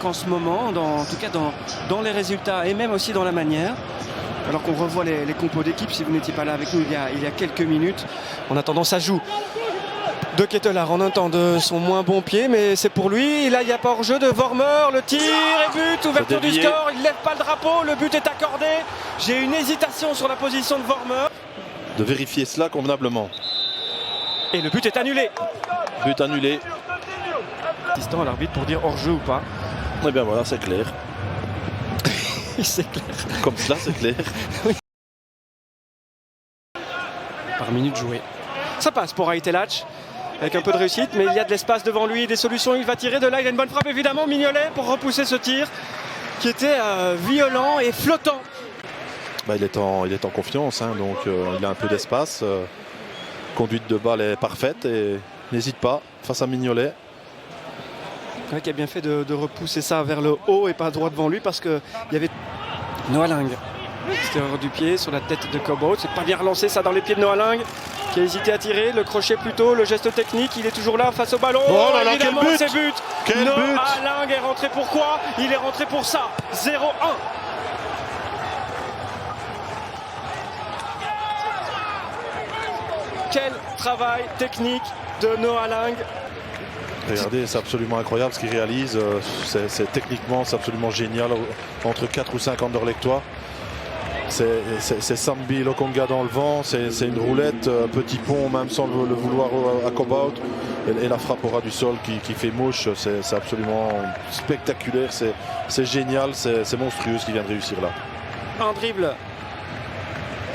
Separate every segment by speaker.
Speaker 1: marque en ce moment, en tout cas dans les résultats et même aussi dans la manière. Alors qu'on revoit les compos d'équipe, si vous n'étiez pas là avec nous il y a quelques minutes. En attendant, ça joue de Ketelaar en un temps de son moins bon pied, mais c'est pour lui. Là, il n'y a pas hors-jeu de Vormer, le tir et but, ouverture du score. Il ne lève pas le drapeau, le but est accordé. J'ai une hésitation sur la position de Vormer.
Speaker 2: De vérifier cela convenablement.
Speaker 1: Et le but est annulé.
Speaker 2: But annulé.
Speaker 1: Assistant à l'arbitre pour dire hors-jeu ou pas.
Speaker 2: Et bien voilà, c'est clair.
Speaker 1: C'est clair.
Speaker 2: Comme cela, c'est clair.
Speaker 1: Par minute jouée. Ça passe pour Aïtelach. Avec un peu de réussite, mais il y a de l'espace devant lui, des solutions, il va tirer de là, il a une bonne frappe évidemment, Mignolet pour repousser ce tir qui était violent et flottant.
Speaker 2: Bah, il est en confiance, hein, donc il a un peu d'espace. Conduite de balle est parfaite et n'hésite pas face à Mignolet.
Speaker 1: C'est vrai qu'il a bien fait de repousser ça vers le haut et pas droit devant lui parce qu'il y avait Noah Lang. Extérieur du pied sur la tête de Cobot. C'est pas bien relancé ça dans les pieds de Noah Lang qui a hésité à tirer. Le crochet plutôt, le geste technique. Il est toujours là face au ballon.
Speaker 2: Oh là là,
Speaker 1: évidemment,
Speaker 2: quel but,
Speaker 1: c'est but.
Speaker 2: Quel
Speaker 1: Noah
Speaker 2: but.
Speaker 1: Lang est rentré pour quoi? Il est rentré pour ça. 0-1. Quel travail technique de Noah Lang.
Speaker 2: Regardez, c'est absolument incroyable ce qu'il réalise. Techniquement, c'est absolument génial. Entre 4 ou 5 Anderlechtois. C'est Sambi Lokonga dans le vent. C'est une roulette, petit pont, même sans le vouloir à Cobot. Et la frappe au ras du sol qui fait mouche. C'est absolument spectaculaire. C'est génial. C'est monstrueux ce qu'il vient de réussir là.
Speaker 1: Un dribble.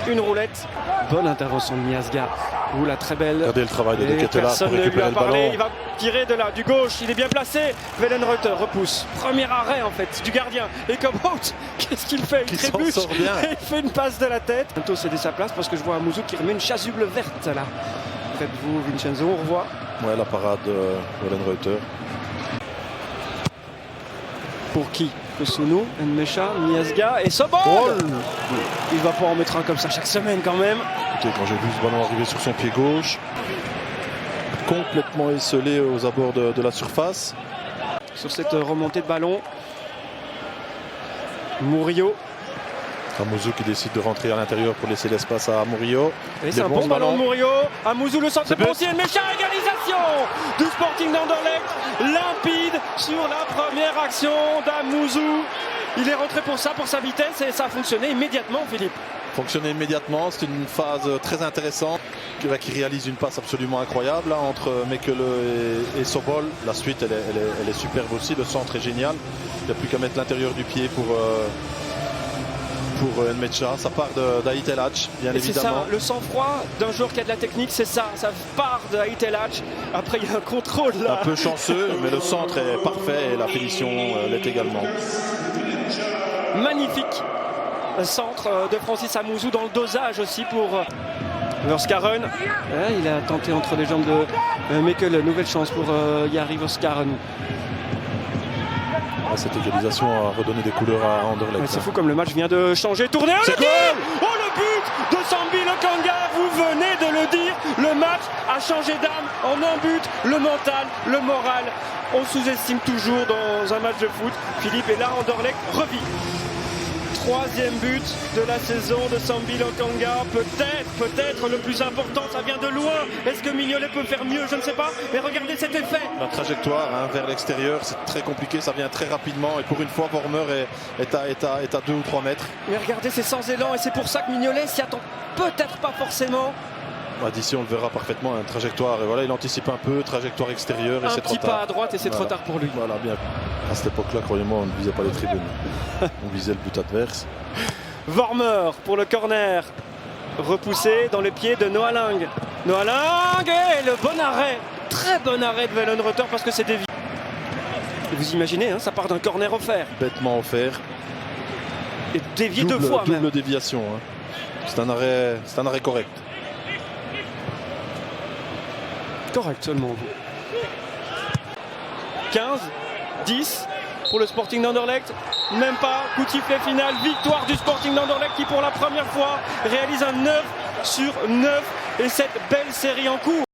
Speaker 1: Une roulette. Bonne intervention de Miasga. Ou la très belle.
Speaker 2: Regardez le travail de Ketelaar pour récupérer le ballon.
Speaker 1: Il va tirer de là, du gauche. Il est bien placé. Wellenreuther repousse. Premier arrêt en fait du gardien. Et Cobot, qu'est-ce qu'il fait? Il trébuche. Il fait une passe de la tête. Bientôt céder sa place parce que je vois Amouzou qui remet une chasuble verte là. Faites-vous Vincenzo, on revoit.
Speaker 2: Ouais, la parade de Wellenreuther.
Speaker 1: Pour qui? Kosuno, Nmecha, Miasga et Sobol. Il va pas en mettre un comme ça chaque semaine quand même.
Speaker 2: Écoutez, quand j'ai vu ce ballon arriver sur son pied gauche, complètement esselé aux abords de la surface.
Speaker 1: Sur cette remontée de ballon, Murillo.
Speaker 2: Amouzou qui décide de rentrer à l'intérieur pour laisser l'espace à Murillo.
Speaker 1: Et c'est un bon ballon de Murillo. Amouzou, le centre pour Nmecha, égalisation du Sporting d'Anderlecht. Limpide sur la première action d'Amouzou. Il est rentré pour ça, pour sa vitesse, et ça a fonctionné immédiatement, Philippe.
Speaker 2: Fonctionné immédiatement, c'est une phase très intéressante qui réalise une passe absolument incroyable là, entre Mekele et Sobol. La suite elle est superbe aussi, le centre est génial. Il n'y a plus qu'à mettre l'intérieur du pied pour Nmecha. Ça part d'Aïtelach, bien évidemment.
Speaker 1: C'est ça, le sang-froid d'un joueur qui a de la technique, c'est ça. Ça part d'Aïtelach. Après, il y a un contrôle là.
Speaker 2: Un peu chanceux, mais le centre est parfait et la finition l'est également.
Speaker 1: Magnifique centre de Francis Amouzou dans le dosage aussi pour Verskaren. Il a tenté entre les jambes de Mekele. Nouvelle chance pour Jari Verskaren.
Speaker 2: Cette égalisation a redonné des couleurs à Anderlecht.
Speaker 1: C'est fou comme le match vient de changer. Tourner. Oh, le but! Oh, le but de Sambi Lokonga. Vous venez de le dire. Le match a changé d'âme en un but. Le mental, le moral. On sous-estime toujours dans un match de foot. Philippe, et là, Anderlecht revit. Troisième but de la saison de Sambi Lokonga. Peut-être le plus important, ça vient de loin. Est-ce que Mignolet peut faire mieux? Je ne sais pas. Mais regardez cet effet.
Speaker 2: La trajectoire vers l'extérieur, c'est très compliqué, ça vient très rapidement. Et pour une fois, Vormer est à 2 ou 3 mètres.
Speaker 1: Mais regardez, c'est sans élan. Et c'est pour ça que Mignolet s'y attend peut-être pas forcément.
Speaker 2: D'ici on le verra parfaitement, une trajectoire, et voilà, il anticipe un peu, trajectoire extérieure et c'est trop tard.
Speaker 1: Un petit pas à droite et c'est trop tard pour lui.
Speaker 2: Voilà, bien. À cette époque-là, croyez-moi, on ne visait pas les tribunes. On visait le but adverse.
Speaker 1: Vormer pour le corner. Repoussé dans les pieds de Noah Lang. Noah Lang et le bon arrêt. Très bon arrêt de Wellenreuther parce que c'est dévié. Vous imaginez, hein, ça part d'un corner offert.
Speaker 2: Bêtement offert.
Speaker 1: Et dévié deux fois même.
Speaker 2: Double déviation. Hein. C'est un arrêt correct.
Speaker 1: Correct seulement. 15, 10 pour le Sporting d'Anderlecht. Même pas, coup de sifflet final, victoire du Sporting d'Anderlecht qui pour la première fois réalise un 9 sur 9 et cette belle série en cours.